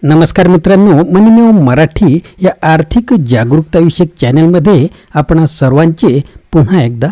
नमस्कार मित्रांनो, मनीमेव मराठी या आर्थिक जागरूकता विषयक चॅनलमध्ये आपण सर्वांचे पुन्हा एकदा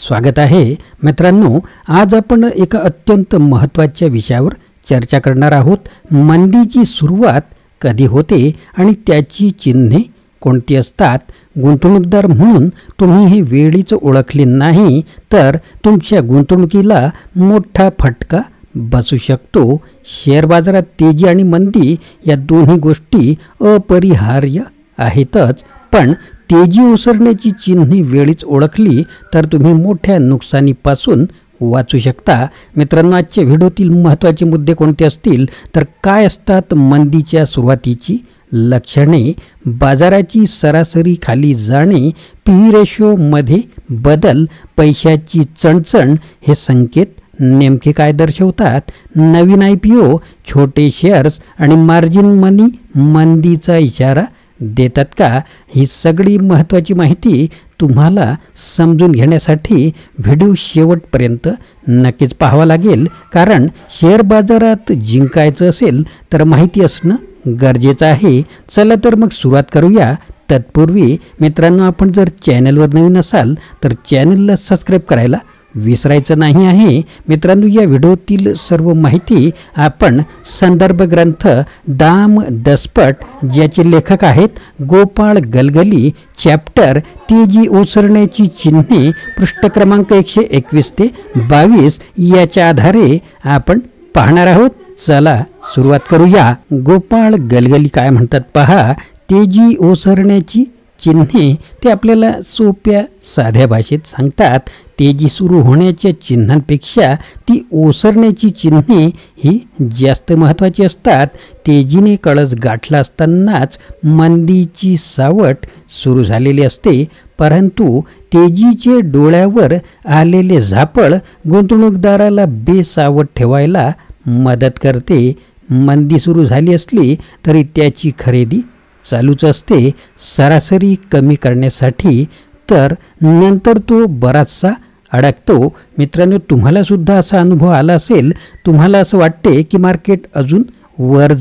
स्वागत आहे. मित्रांनो, आज आपण एका अत्यंत महत्त्वाच्या विषयावर चर्चा करणार आहोत. मंदीची सुरुवात कधी होते आणि त्याची चिन्हे कोणती असतात. गुंतवणूकदार म्हणून तुम्ही हे वेळीच ओळखले नाही तर तुमच्या गुंतवणुकीला मोठा फटका बसू शकतो. शेअर बाजारात तेजी आणि मंदी या दोन्ही गोष्टी अपरिहार्य आहेतच, पण तेजी ओसरण्याची चिन्हे वेळीच ओळखली तर तुम्ही मोठ्या नुकसानीपासून वाचू शकता. मित्रांनो, आजच्या व्हिडिओतील महत्त्वाचे मुद्दे कोणते असतील तर काय असतात मंदीच्या सुरुवातीची लक्षणे, बाजाराची सरासरी खाली जाणे, पी रेशोमध्ये बदल, पैशाची चणचण हे संकेत नेमके काय दर्शवतात. नवीन IPO, छोटे शेअर्स आणि मार्जिन मनी मंदीचा इशारा देतात का. ही सगळी महत्त्वाची माहिती तुम्हाला समजून घेण्यासाठी व्हिडिओ शेवटपर्यंत नक्कीच पाहावा लागेल, कारण शेअर बाजारात जिंकायचं असेल तर माहिती असणं गरजेचं आहे. चला तर मग सुरुवात करूया. तत्पूर्वी मित्रांनो, आपण जर चॅनलवर नवीन असाल तर चॅनलला सबस्क्राईब करायला विसरायचं नाही आहे. मित्रांनो, या व्हिडिओतील सर्व माहिती आपण संदर्भ ग्रंथ दाम दसपट, ज्याचे लेखक आहेत गोपाळ गलगली, चॅप्टर तेजी ओसरण्याची चिन्हे, पृष्ठ क्रमांक 121 ते 22 याच्या आधारे आपण पाहणार आहोत. चला सुरुवात करूया. गोपाळ गलगली काय म्हणतात पहा. तेजी ओसरण्याची चिन्हे ते आपल्याला सोप्या साध्या भाषेत सांगतात. तेजी सुरू होण्याच्या चिन्हांपेक्षा ती ओसरण्याची चिन्हे ही जास्त महत्त्वाची असतात. तेजीने कळस गाठला असतानाच मंदीची सावट सुरू झालेली असते, परंतु तेजीचे डोळ्यावर आलेले झापळ गुंतवणूकदाराला बेसावध ठेवायला मदत करते. मंदी सुरू झाली असली तरी त्याची खरेदी चालूच असते, सरासरी कमी करण्यासाठी, तर नंतर तो बराचसा अडकतो. मित्रांनो, तुम्हाला सुद्धा असा अनुभव आला असेल. तुम्हाला असं वाटते की मार्केट अजून वर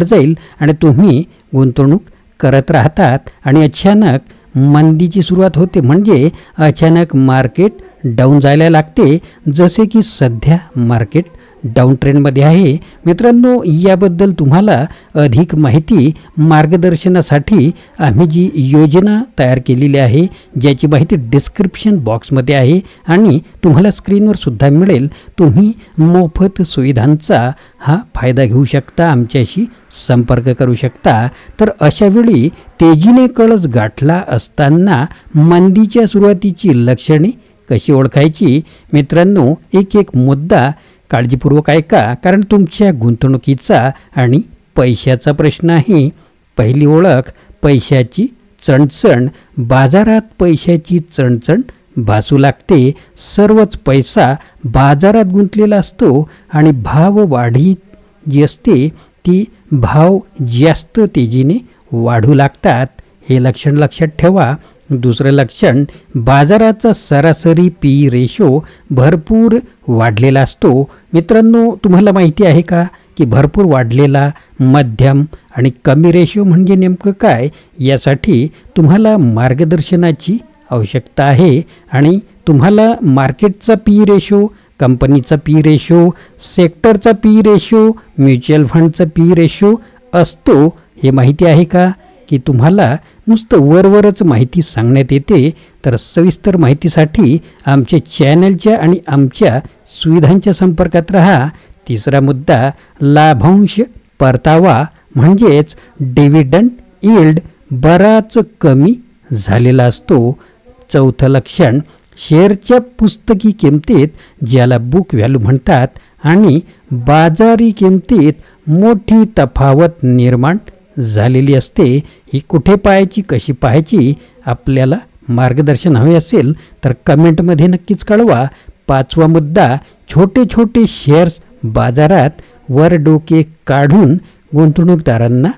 जाईल आणि तुम्ही गुंतवणूक करत राहतात आणि अचानक मंदीची सुरुवात होते, म्हणजे अचानक मार्केट डाऊन जायला लागते, जसे की सध्या मार्केट डाऊन ट्रेंडमध्ये आहे. मित्रांनो, याबद्दल तुम्हाला अधिक माहिती मार्गदर्शनासाठी आम्ही जी योजना तयार केलेली आहे, ज्याची माहिती डिस्क्रिप्शन बॉक्समध्ये आहे आणि तुम्हाला स्क्रीनवर सुद्धा मिळेल. तुम्ही मोफत सुविधांचा हा फायदा घेऊ शकता, आमच्याशी संपर्क करू शकता. तर अशावेळी तेजीने कळस गाठला असताना मंदीच्या सुरुवातीची लक्षणे कशी ओळखायची. मित्रांनो, एक मुद्दा काळजीपूर्वक ऐका, कारण तुमच्या गुंतवणुकीचा आणि पैशाचा प्रश्न आहे. पहिली ओळख, पैशाची चणचण. बाजारात पैशाची चणचण भासू लागते. सर्वच पैसा बाजारात गुंतलेला असतो आणि भाववाढी जी असते ती भाव जास्त तेजीने वाढू लागतात. हे लक्षण लक्षात ठेवा. दुसरं लक्षण, बाजाराचा सरासरी पी रेशो भरपूर वाढलेला असतो. मित्रांनो, तुम्हाला माहिती आहे का की भरपूर वाढलेला, मध्यम आणि कमी रेशो म्हणजे नेमकं काय. यासाठी तुम्हाला मार्गदर्शनाची आवश्यकता आहे आणि तुम्हाला मार्केटचा पी रेशो, कंपनीचा पी रेशो, सेक्टरचा पी रेशो, म्युच्युअल फंडचा पी रेशो असतो हे माहिती आहे का. की तुम्हाला नुसतं वरवरच माहिती सांगण्यात येते, तर सविस्तर माहितीसाठी आमच्या चॅनलच्या आणि आमच्या सुविधांच्या संपर्कात राहा. तिसरा मुद्दा, लाभांश परतावा म्हणजेच डिव्हिडंड यील्ड बराच कमी झालेला असतो. चौथं लक्षण, शेअरच्या पुस्तकी किमतीत, ज्याला बुक व्हॅल्यू म्हणतात, आणि बाजारी किमतीत मोठी तफावत निर्माण झालेली असते. ही कुठे पाहायची, कशी पाहायची, आपल्याला मार्गदर्शन हवे असेल तर कमेंटमध्ये नक्कीच कळवा. पाचवा मुद्दा, छोटे शेअर्स बाजारात वर डोके काढून गुंतवणूकदारांना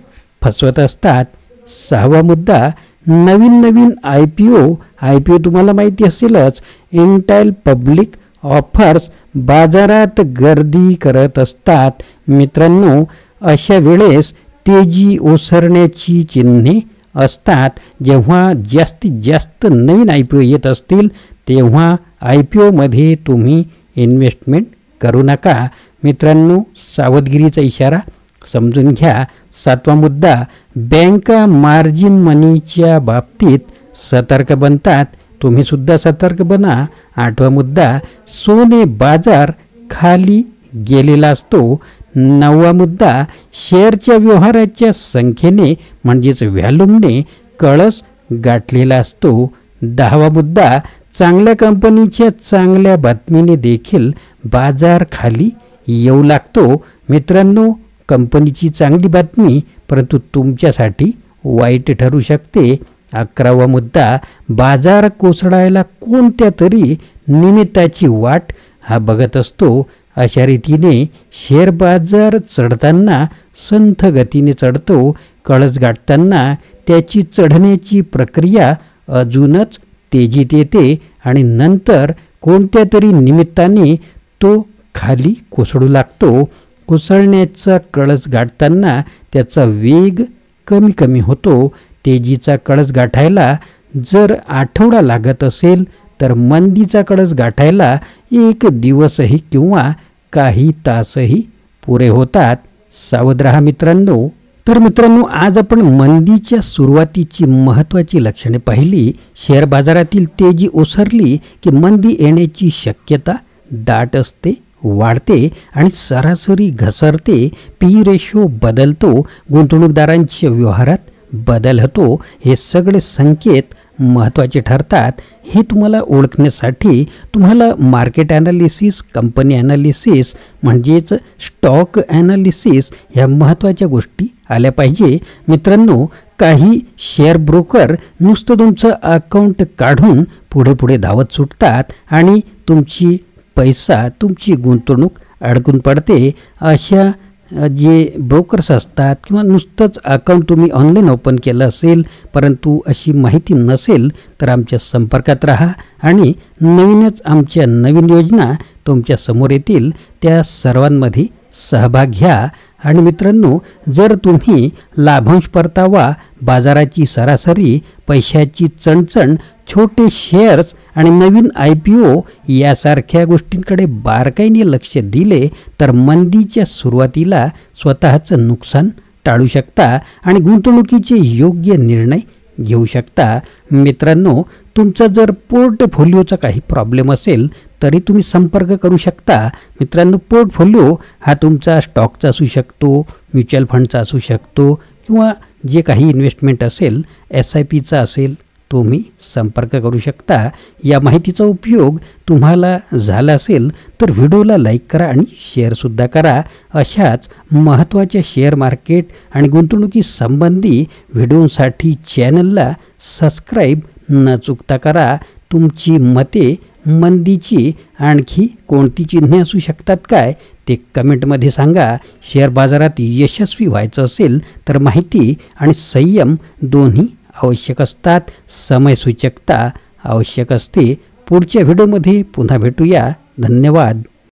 फसवत असतात. सहावा मुद्दा, नवीन IPO तुम्हाला माहिती असेलच, इंटेल पब्लिक ऑफर्स बाजारात गर्दी करत असतात. मित्रांनो, अशा वेळेस तेजी ओसरण्याची चिन्हे असतात. जेव्हा जास्तीत जास्त नवीन IPO येत असतील तेव्हा IPOमध्ये तुम्ही इन्व्हेस्टमेंट करू नका. मित्रांनो, सावधगिरीचा इशारा समजून घ्या. 7वा मुद्दा, बँका मार्जिन मनीच्या बाबतीत सतर्क बनतात. तुम्ही सुद्धा सतर्क बना. 8वा मुद्दा, सोने बाजार खाली गेलेला असतो. 9वा मुद्दा, शेअरच्या व्यवहाराच्या संख्येने म्हणजेच व्हॅल्यूमने कळस गाठलेला असतो. 10वा मुद्दा, चांगल्या कंपनीच्या चांगल्या बातमीने देखील बाजार खाली येऊ लागतो. मित्रांनो, कंपनीची चांगली बातमी परंतु तुमच्यासाठी वाईट ठरू शकते. 11वा मुद्दा, बाजार कोसळायला कोणत्या तरी निमित्ताची वाट हा बघत असतो. अशा रीतीने शेअर बाजार चढताना संथ गतीने चढतो, कळस गाठताना त्याची चढण्याची प्रक्रिया अजूनच तेजीत येते आणि नंतर कोणत्या तरी निमित्ताने तो खाली कोसळू लागतो. कोसळण्याचा कळस गाठताना त्याचा वेग कमी कमी होतो. तेजीचा कळस गाठायला जर आठवडा लागत असेल तर मंदीचा कळस गाठायला 1 दिवसही किंवा काही तासही पुरे होतात. सावध रहा मित्रांनो. तर मित्रांनो, आज आपण मंदीच्या सुरुवातीची महत्त्वाची लक्षणे पाहिली. शेअर बाजारातील तेजी ओसरली की मंदी येण्याची शक्यता दाट असते, वाढते आणि सरासरी घसरते. PE रेशो बदलतो, गुंतवणूकदारांच्या व्यवहारात बदल होतो. हे सगळे संकेत महत्त्वाचे ठरतात. हे तुम्हाला ओळखण्यासाठी तुम्हाला मार्केट ॲनालिसिस, कंपनी ॲनालिसिस म्हणजेच स्टॉक ॲनालिसिस ह्या महत्त्वाच्या गोष्टी आल्या पाहिजे. मित्रांनो, काही शेअर ब्रोकर नुसतं तुमचं अकाउंट काढून पुढे पुढे धावत सुटतात आणि तुमची पैसा, तुमची गुंतवणूक अडकून पडते. अशा जे ब्रोकर्स असतात किंवा नुसतंच अकाउंट तुम्ही ऑनलाईन ओपन केलं असेल परंतु अशी माहिती नसेल तर आमच्या संपर्कात राहा आणि नवीनच आमच्या नवीन योजना तुमच्या समोर येतील त्या सर्वांमध्ये सहभाग घ्या. आणि मित्रांनो, जर तुम्ही लाभांश परतावा, बाजाराची सरासरी, पैशाची चणचण, छोटे शेअर्स आणि नवीन IPO यासारख्या गोष्टींकडे बारकाईने लक्ष दिले तर मंदीच्या सुरुवातीला स्वतःचं नुकसान टाळू शकता आणि गुंतवणुकीचे योग्य निर्णय घेऊ शकता. मित्रांनो, तुमचा जर पोर्टफोलिओचा काही प्रॉब्लेम असेल तरी तुम्ही संपर्क करू शकता. मित्रांनो, पोर्टफोलिओ हा तुमचा स्टॉकचा असू शकतो, म्युच्युअल फंडचा असू शकतो किंवा जे काही इन्व्हेस्टमेंट असेल, SIPचा असेल, तुम्ही संपर्क करू शकता. या माहितीचा उपयोग तुम्हाला झाला असेल तर व्हिडिओला लाईक करा आणि शेअरसुद्धा करा. अशाच महत्त्वाच्या शेअर मार्केट आणि गुंतवणुकीसंबंधी व्हिडिओसाठी चॅनलला सबस्क्राईब न चुकता करा. तुमची मते मंदीची आणखी कोणती चिन्हे असू शकतात काय ते कमेंटमध्ये सांगा. शेअर बाजारात यशस्वी व्हायचं असेल तर माहिती आणि संयम दोन्ही आवश्यक असतात. समयसूचकता आवश्यक असते. पुढच्या व्हिडिओमध्ये पुन्हा भेटूया. धन्यवाद.